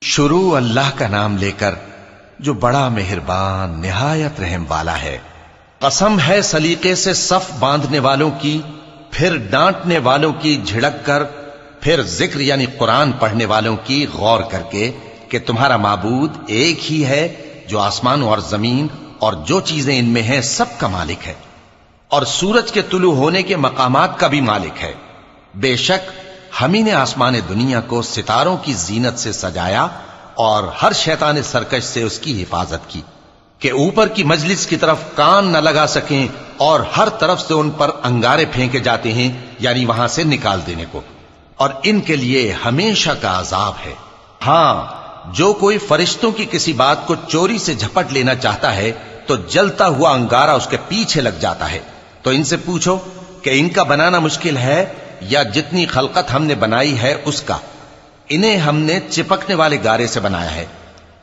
شروع اللہ کا نام لے کر جو بڑا مہربان نہایت رحم والا ہے۔ قسم ہے سلیقے سے صف باندھنے والوں کی، پھر ڈانٹنے والوں کی جھڑک کر، پھر ذکر یعنی قرآن پڑھنے والوں کی غور کر کے کہ تمہارا معبود ایک ہی ہے جو آسمان اور زمین اور جو چیزیں ان میں ہیں سب کا مالک ہے، اور سورج کے طلوع ہونے کے مقامات کا بھی مالک ہے۔ بے شک ہم ہی نے آسمان دنیا کو ستاروں کی زینت سے سجایا اور ہر شیطان سرکش سے اس کی حفاظت کی کہ اوپر کی مجلس کی طرف کان نہ لگا سکیں، اور ہر طرف سے ان پر انگارے پھینکے جاتے ہیں یعنی وہاں سے نکال دینے کو، اور ان کے لیے ہمیشہ کا عذاب ہے۔ ہاں، جو کوئی فرشتوں کی کسی بات کو چوری سے جھپٹ لینا چاہتا ہے تو جلتا ہوا انگارہ اس کے پیچھے لگ جاتا ہے۔ تو ان سے پوچھو کہ ان کا بنانا مشکل ہے یا جتنی خلقت ہم نے بنائی ہے اس کا؟ انہیں ہم نے چپکنے والے گارے سے بنایا ہے۔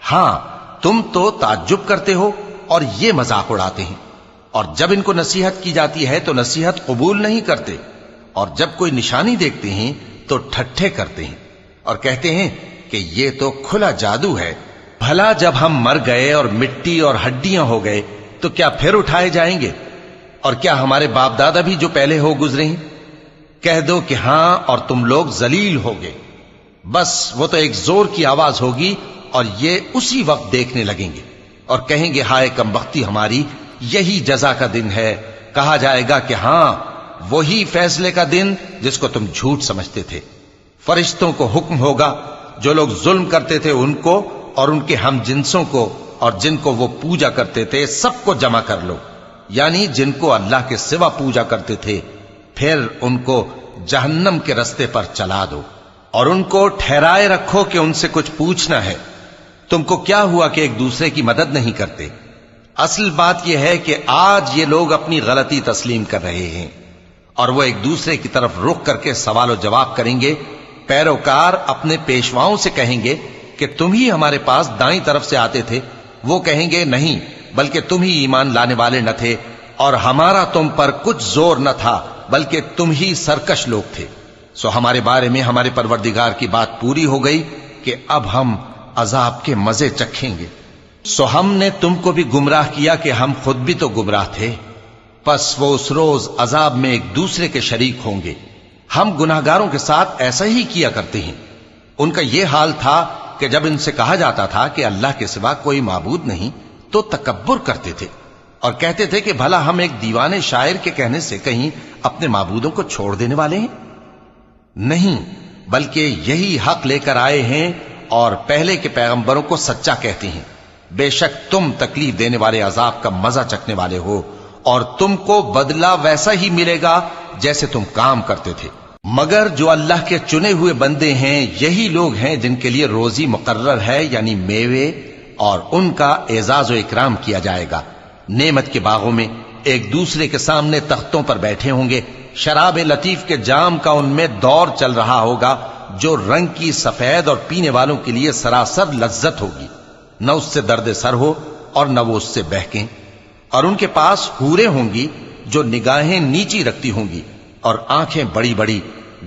ہاں، تم تو تعجب کرتے ہو اور یہ مذاق اڑاتے ہیں، اور جب ان کو نصیحت کی جاتی ہے تو نصیحت قبول نہیں کرتے، اور جب کوئی نشانی دیکھتے ہیں تو ٹھٹھے کرتے ہیں اور کہتے ہیں کہ یہ تو کھلا جادو ہے۔ بھلا جب ہم مر گئے اور مٹی اور ہڈیاں ہو گئے تو کیا پھر اٹھائے جائیں گے؟ اور کیا ہمارے باپ دادا بھی جو پہلے ہو گزرے ہیں؟ کہہ دو کہ ہاں، اور تم لوگ ذلیل ہوگے۔ بس وہ تو ایک زور کی آواز ہوگی اور یہ اسی وقت دیکھنے لگیں گے اور کہیں گے ہائے کمبختی ہماری، یہی جزا کا دن ہے۔ کہا جائے گا کہ ہاں، وہی فیصلے کا دن جس کو تم جھوٹ سمجھتے تھے۔ فرشتوں کو حکم ہوگا جو لوگ ظلم کرتے تھے ان کو اور ان کے ہم جنسوں کو اور جن کو وہ پوجا کرتے تھے سب کو جمع کر لو، یعنی جن کو اللہ کے سوا پوجا کرتے تھے، پھر ان کو جہنم کے رستے پر چلا دو اور ان کو ٹھہرائے رکھو کہ ان سے کچھ پوچھنا ہے۔ تم کو کیا ہوا کہ ایک دوسرے کی مدد نہیں کرتے؟ اصل بات یہ ہے کہ آج یہ لوگ اپنی غلطی تسلیم کر رہے ہیں اور وہ ایک دوسرے کی طرف رخ کر کے سوال و جواب کریں گے۔ پیروکار اپنے پیشواؤں سے کہیں گے کہ تم ہی ہمارے پاس دائیں طرف سے آتے تھے۔ وہ کہیں گے نہیں، بلکہ تم ہی ایمان لانے والے نہ تھے، اور ہمارا تم پر کچھ زور نہ تھا، بلکہ تم ہی سرکش لوگ تھے۔ سو ہمارے بارے میں ہمارے پروردگار کی بات پوری ہو گئی کہ اب ہم عذاب کے مزے چکھیں گے۔ سو ہم نے تم کو بھی گمراہ کیا کہ ہم خود بھی تو گمراہ تھے، پس وہ اس روز عذاب میں ایک دوسرے کے شریک ہوں گے۔ ہم گناہگاروں کے ساتھ ایسا ہی کیا کرتے ہیں۔ ان کا یہ حال تھا کہ جب ان سے کہا جاتا تھا کہ اللہ کے سوا کوئی معبود نہیں تو تکبر کرتے تھے اور کہتے تھے کہ بھلا ہم ایک دیوانے شاعر کے کہنے سے کہیں اپنے معبودوں کو چھوڑ دینے والے ہیں؟ نہیں، بلکہ یہی حق لے کر آئے ہیں اور پہلے کے پیغمبروں کو سچا کہتے ہیں۔ بے شک تم تکلیف دینے والے عذاب کا مزہ چکھنے والے ہو، اور تم کو بدلہ ویسا ہی ملے گا جیسے تم کام کرتے تھے۔ مگر جو اللہ کے چنے ہوئے بندے ہیں یہی لوگ ہیں جن کے لیے روزی مقرر ہے، یعنی میوے، اور ان کا اعزاز و اکرام کیا جائے گا۔ نعمت کے باغوں میں ایک دوسرے کے سامنے تختوں پر بیٹھے ہوں گے، شراب لطیف کے جام کا ان میں دور چل رہا ہوگا جو رنگ کی سفید اور پینے والوں کے لیے سراسر لذت ہوگی، نہ اس سے درد سر ہو اور نہ وہ اس سے بہکیں۔ اور ان کے پاس حوریں ہوں گی جو نگاہیں نیچی رکھتی ہوں گی اور آنکھیں بڑی بڑی،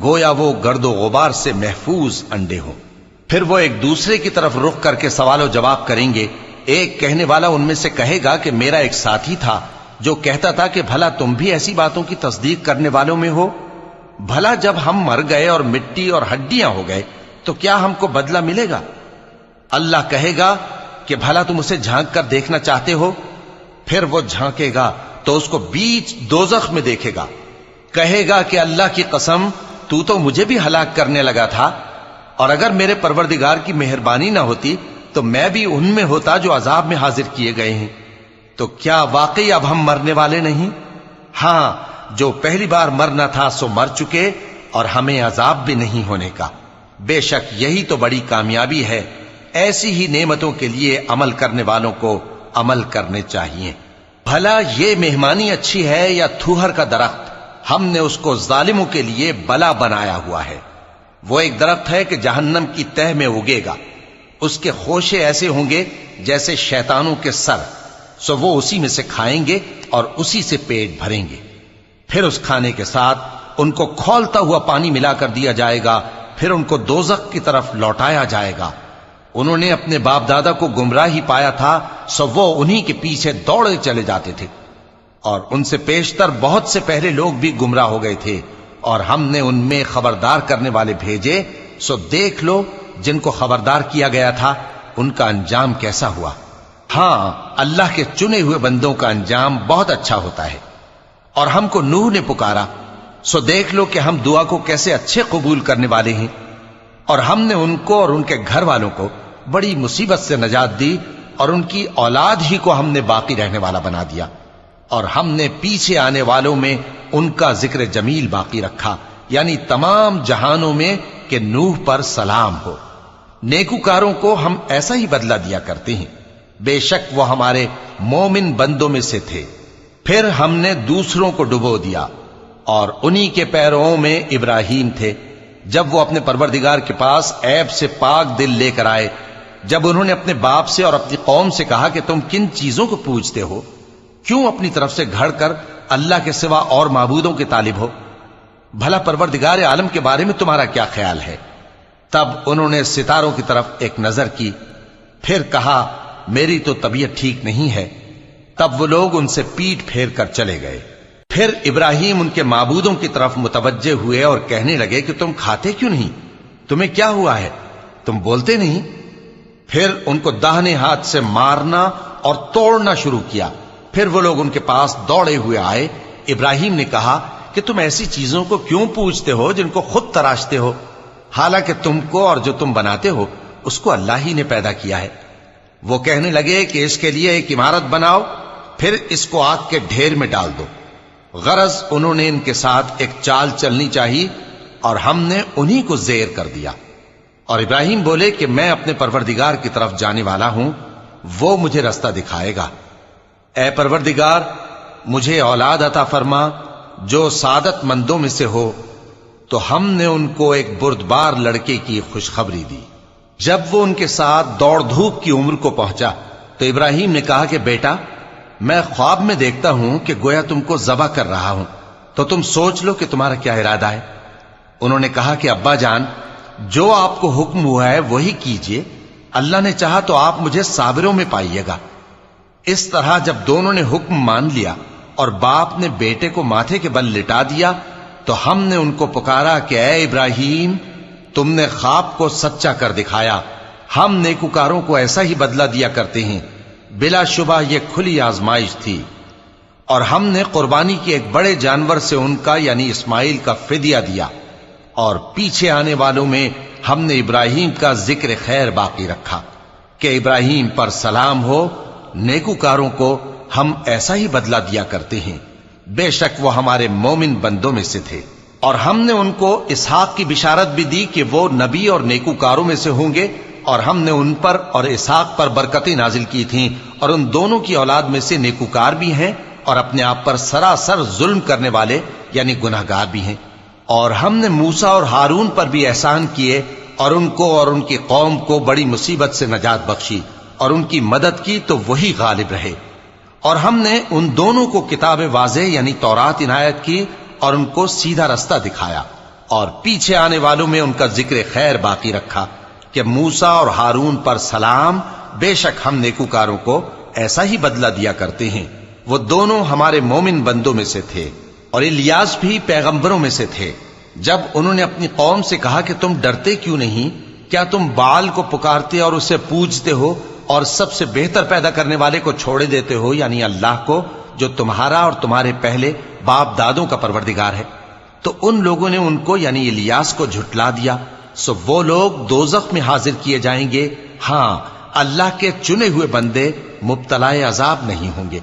گویا وہ گرد و غبار سے محفوظ انڈے ہوں۔ پھر وہ ایک دوسرے کی طرف رخ کر کے سوال و جواب کریں گے۔ ایک کہنے والا ان میں سے کہے گا کہ میرا ایک ساتھی تھا جو کہتا تھا کہ بھلا تم بھی ایسی باتوں کی تصدیق کرنے والوں میں ہو؟ بھلا جب ہم مر گئے اور مٹی اور ہڈیاں ہو گئے تو کیا ہم کو بدلہ ملے گا؟ اللہ کہے گا کہ بھلا تم اسے جھانک کر دیکھنا چاہتے ہو؟ پھر وہ جھانکے گا تو اس کو بیچ دوزخ میں دیکھے گا، کہے گا کہ اللہ کی قسم تو مجھے بھی ہلاک کرنے لگا تھا، اور اگر میرے پروردگار کی مہربانی نہ ہوتی تو میں بھی ان میں ہوتا جو عذاب میں حاضر کیے گئے ہیں۔ تو کیا واقعی اب ہم مرنے والے نہیں؟ ہاں، جو پہلی بار مرنا تھا سو مر چکے، اور ہمیں عذاب بھی نہیں ہونے کا۔ بے شک یہی تو بڑی کامیابی ہے۔ ایسی ہی نعمتوں کے لیے عمل کرنے والوں کو عمل کرنے چاہیے۔ بھلا یہ مہمانی اچھی ہے یا تھوہر کا درخت؟ ہم نے اس کو ظالموں کے لیے بلا بنایا ہوا ہے۔ وہ ایک درخت ہے کہ جہنم کی تہ میں اگے گا، اس کے خوشے ایسے ہوں گے جیسے شیطانوں کے سر، سو وہ اسی میں سے کھائیں گے اور اسی سے پیٹ بھریں گے۔ پھر اس کھانے کے ساتھ ان کو کھولتا ہوا پانی ملا کر دیا جائے گا، پھر ان کو دوزخ کی طرف لوٹایا جائے گا۔ انہوں نے اپنے باپ دادا کو گمراہی پایا تھا، سو وہ انہی کے پیچھے دوڑے چلے جاتے تھے، اور ان سے پیشتر بہت سے پہلے لوگ بھی گمراہ ہو گئے تھے، اور ہم نے ان میں خبردار کرنے والے بھیجے، سو دیکھ لو جن کو خبردار کیا گیا تھا ان کا انجام کیسا ہوا۔ ہاں، اللہ کے چنے ہوئے بندوں کا انجام بہت اچھا ہوتا ہے۔ اور ہم کو نوح نے پکارا، سو دیکھ لو کہ ہم دعا کو کیسے اچھے قبول کرنے والے ہیں، اور ہم نے ان کو اور ان کے گھر والوں کو بڑی مصیبت سے نجات دی، اور ان کی اولاد ہی کو ہم نے باقی رہنے والا بنا دیا، اور ہم نے پیچھے آنے والوں میں ان کا ذکر جمیل باقی رکھا، یعنی تمام جہانوں میں کہ نوح پر سلام ہو۔ نیکوکاروں کو ہم ایسا ہی بدلہ دیا کرتے ہیں، بے شک وہ ہمارے مومن بندوں میں سے تھے۔ پھر ہم نے دوسروں کو ڈبو دیا، اور انہی کے پیروں میں ابراہیم تھے، جب وہ اپنے پروردگار کے پاس عیب سے پاک دل لے کر آئے، جب انہوں نے اپنے باپ سے اور اپنی قوم سے کہا کہ تم کن چیزوں کو پوجتے ہو، کیوں اپنی طرف سے گھڑ کر اللہ کے سوا اور معبودوں کے طالب ہو؟ بھلا پروردگار عالم کے بارے میں تمہارا کیا خیال ہے؟ تب انہوں نے ستاروں کی طرف ایک نظر کی، پھر کہا میری تو طبیعت ٹھیک نہیں ہے۔ تب وہ لوگ ان سے پیٹ پھیر کر چلے گئے۔ پھر ابراہیم ان کے معبودوں کی طرف متوجہ ہوئے اور کہنے لگے کہ تم کھاتے کیوں نہیں؟ تمہیں کیا ہوا ہے؟ تم بولتے نہیں؟ پھر ان کو داہنے ہاتھ سے مارنا اور توڑنا شروع کیا۔ پھر وہ لوگ ان کے پاس دوڑے ہوئے آئے۔ ابراہیم نے کہا کہ تم ایسی چیزوں کو کیوں پوجتے ہو جن کو خود تراشتے ہو، حالانکہ تم کو اور جو تم بناتے ہو اس کو اللہ ہی نے پیدا کیا ہے۔ وہ کہنے لگے کہ اس کے لیے ایک عمارت بناؤ، پھر اس کو آگ کے ڈھیر میں ڈال دو۔ غرض انہوں نے ان کے ساتھ ایک چال چلنی چاہی، اور ہم نے انہی کو زیر کر دیا۔ اور ابراہیم بولے کہ میں اپنے پروردگار کی طرف جانے والا ہوں، وہ مجھے رستہ دکھائے گا۔ اے پروردگار، مجھے اولاد عطا فرما جو سعادت مندوں میں سے ہو۔ تو ہم نے ان کو ایک بردبار لڑکے کی خوشخبری دی۔ جب وہ ان کے ساتھ دوڑ دھوپ کی عمر کو پہنچا تو ابراہیم نے کہا کہ بیٹا، میں خواب میں دیکھتا ہوں کہ گویا تم کو ذبح کر رہا ہوں، تو تم سوچ لو کہ تمہارا کیا ارادہ ہے۔ انہوں نے کہا کہ ابا جان، جو آپ کو حکم ہوا ہے وہی کیجئے، اللہ نے چاہا تو آپ مجھے صابروں میں پائیے گا۔ اس طرح جب دونوں نے حکم مان لیا اور باپ نے بیٹے کو ماتھے کے بل لٹا دیا، تو ہم نے ان کو پکارا کہ اے ابراہیم، تم نے خواب کو سچا کر دکھایا، ہم نیکوکاروں کو ایسا ہی بدلہ دیا کرتے ہیں۔ بلا شبہ یہ کھلی آزمائش تھی، اور ہم نے قربانی کی ایک بڑے جانور سے ان کا یعنی اسماعیل کا فدیہ دیا، اور پیچھے آنے والوں میں ہم نے ابراہیم کا ذکر خیر باقی رکھا کہ ابراہیم پر سلام ہو۔ نیکوکاروں کو ہم ایسا ہی بدلہ دیا کرتے ہیں، بے شک وہ ہمارے مومن بندوں میں سے تھے۔ اور ہم نے ان کو اسحاق کی بشارت بھی دی کہ وہ نبی اور نیکوکاروں میں سے ہوں گے، اور ہم نے ان پر اور اسحاق پر برکتیں نازل کی تھیں، اور ان دونوں کی اولاد میں سے نیکوکار بھی ہیں اور اپنے آپ پر سراسر ظلم کرنے والے یعنی گناہگار بھی ہیں۔ اور ہم نے موسیٰ اور ہارون پر بھی احسان کیے، اور ان کو اور ان کی قوم کو بڑی مصیبت سے نجات بخشی، اور ان کی مدد کی تو وہی غالب رہے۔ اور ہم نے ان دونوں کو کتاب واضح یعنی تورات عنایت کی، اور ان کو سیدھا رستہ دکھایا، اور پیچھے آنے والوں میں ان کا ذکر خیر باقی رکھا کہ موسیٰ اور ہارون پر سلام، بے شک ہم نیکوکاروں کو ایسا ہی بدلہ دیا کرتے ہیں۔ وہ دونوں ہمارے مومن بندوں میں سے تھے، اور الیاس بھی پیغمبروں میں سے تھے۔ جب انہوں نے اپنی قوم سے کہا کہ تم ڈرتے کیوں نہیں؟ کیا تم بال کو پکارتے اور اسے پوجتے ہو، اور سب سے بہتر پیدا کرنے والے کو چھوڑے دیتے ہو یعنی اللہ کو، جو تمہارا اور تمہارے پہلے باپ دادوں کا پروردگار ہے؟ تو ان لوگوں نے ان کو یعنی الیاس کو جھٹلا دیا، سو وہ لوگ دوزخ میں حاضر کیے جائیں گے۔ ہاں، اللہ کے چنے ہوئے بندے مبتلا عذاب نہیں ہوں گے۔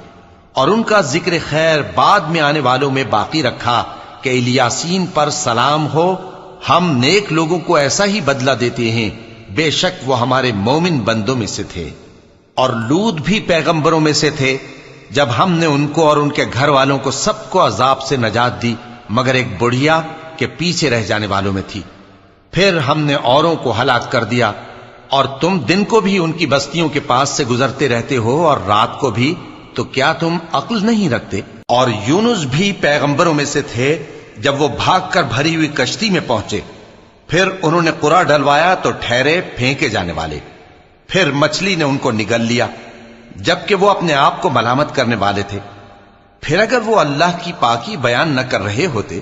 اور ان کا ذکر خیر بعد میں آنے والوں میں باقی رکھا کہ الیاسین پر سلام ہو، ہم نیک لوگوں کو ایسا ہی بدلہ دیتے ہیں، بے شک وہ ہمارے مومن بندوں میں سے تھے۔ اور لوط بھی پیغمبروں میں سے تھے، جب ہم نے ان کو اور ان کے گھر والوں کو سب کو عذاب سے نجات دی، مگر ایک بڑھیا کے پیچھے رہ جانے والوں میں تھی۔ پھر ہم نے اوروں کو ہلاک کر دیا، اور تم دن کو بھی ان کی بستیوں کے پاس سے گزرتے رہتے ہو اور رات کو بھی، تو کیا تم عقل نہیں رکھتے؟ اور یونس بھی پیغمبروں میں سے تھے، جب وہ بھاگ کر بھری ہوئی کشتی میں پہنچے، پھر انہوں نے قرا ڈلوایا تو ٹھہرے پھینکے جانے والے۔ پھر مچھلی نے ان کو نگل لیا جبکہ وہ اپنے آپ کو ملامت کرنے والے تھے۔ پھر اگر وہ اللہ کی پاکی بیان نہ کر رہے ہوتے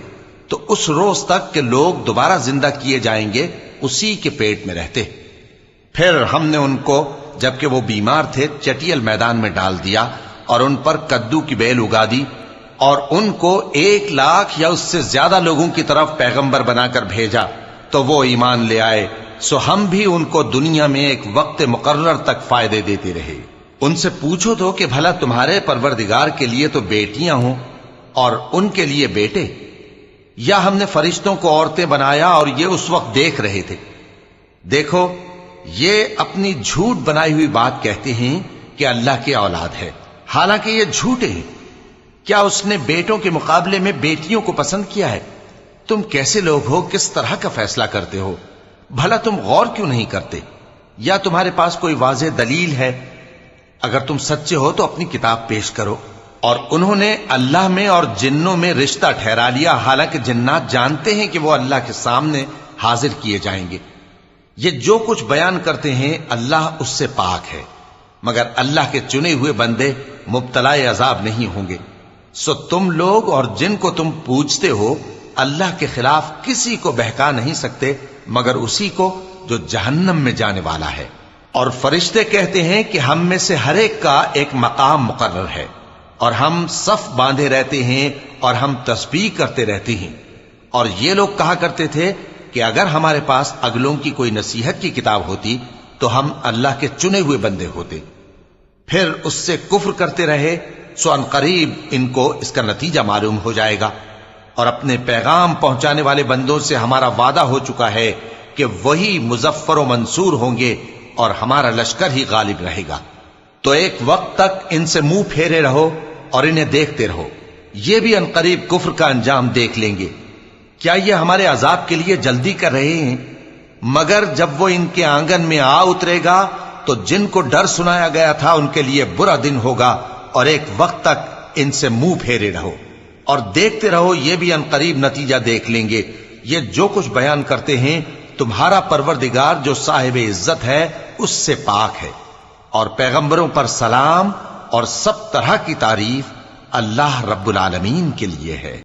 تو اس روز تک کہ لوگ دوبارہ زندہ کیے جائیں گے اسی کے پیٹ میں رہتے۔ پھر ہم نے ان کو جبکہ وہ بیمار تھے چٹیل میدان میں ڈال دیا اور ان پر کدو کی بیل اگا دی، اور ان کو 1,00,000 یا اس سے زیادہ لوگوں کی طرف پیغمبر بنا کر بھیجا تو وہ ایمان لے آئے، سو ہم بھی ان کو دنیا میں ایک وقت مقرر تک فائدے دیتے رہے۔ ان سے پوچھو تو کہ بھلا تمہارے پروردگار کے لیے تو بیٹیاں ہوں اور ان کے لیے بیٹے، یا ہم نے فرشتوں کو عورتیں بنایا اور یہ اس وقت دیکھ رہے تھے؟ دیکھو، یہ اپنی جھوٹ بنائی ہوئی بات کہتے ہیں کہ اللہ کی اولاد ہے، حالانکہ یہ جھوٹے ہیں۔ کیا اس نے بیٹوں کے مقابلے میں بیٹیوں کو پسند کیا ہے؟ تم کیسے لوگ ہو، کس طرح کا فیصلہ کرتے ہو؟ بھلا تم غور کیوں نہیں کرتے؟ یا تمہارے پاس کوئی واضح دلیل ہے؟ اگر تم سچے ہو تو اپنی کتاب پیش کرو۔ اور انہوں نے اللہ میں اور جنوں میں رشتہ ٹھہرا لیا، حالانکہ جنات جانتے ہیں کہ وہ اللہ کے سامنے حاضر کیے جائیں گے۔ یہ جو کچھ بیان کرتے ہیں اللہ اس سے پاک ہے، مگر اللہ کے چنے ہوئے بندے مبتلا عذاب نہیں ہوں گے۔ سو تم لوگ اور جن کو تم پوجتے ہو اللہ کے خلاف کسی کو بہکا نہیں سکتے مگر اسی کو جو جہنم میں جانے والا ہے۔ اور فرشتے کہتے ہیں کہ ہم میں سے ہر ایک کا ایک مقام مقرر ہے، اور ہم صف باندھے رہتے ہیں اور ہم تسبیح کرتے رہتے ہیں۔ اور یہ لوگ کہا کرتے تھے کہ اگر ہمارے پاس اگلوں کی کوئی نصیحت کی کتاب ہوتی تو ہم اللہ کے چنے ہوئے بندے ہوتے۔ پھر اس سے کفر کرتے رہے، سو ان قریب ان کو اس کا نتیجہ معلوم ہو جائے گا۔ اور اپنے پیغام پہنچانے والے بندوں سے ہمارا وعدہ ہو چکا ہے کہ وہی مظفر و منصور ہوں گے اور ہمارا لشکر ہی غالب رہے گا۔ تو ایک وقت تک ان سے منہ پھیرے رہو اور انہیں دیکھتے رہو، یہ بھی ان قریب کفر کا انجام دیکھ لیں گے۔ کیا یہ ہمارے عذاب کے لیے جلدی کر رہے ہیں؟ مگر جب وہ ان کے آنگن میں آ اترے گا تو جن کو ڈر سنایا گیا تھا ان کے لیے برا دن ہوگا، اور ایک وقت تک ان سے منہ پھیرے رہو اور دیکھتے رہو، یہ بھی ان قریب نتیجہ دیکھ لیں گے۔ یہ جو کچھ بیان کرتے ہیں تمہارا پروردگار جو صاحب عزت ہے اس سے پاک ہے، اور پیغمبروں پر سلام اور سب طرح کی تعریف اللہ رب العالمین کے لیے ہے۔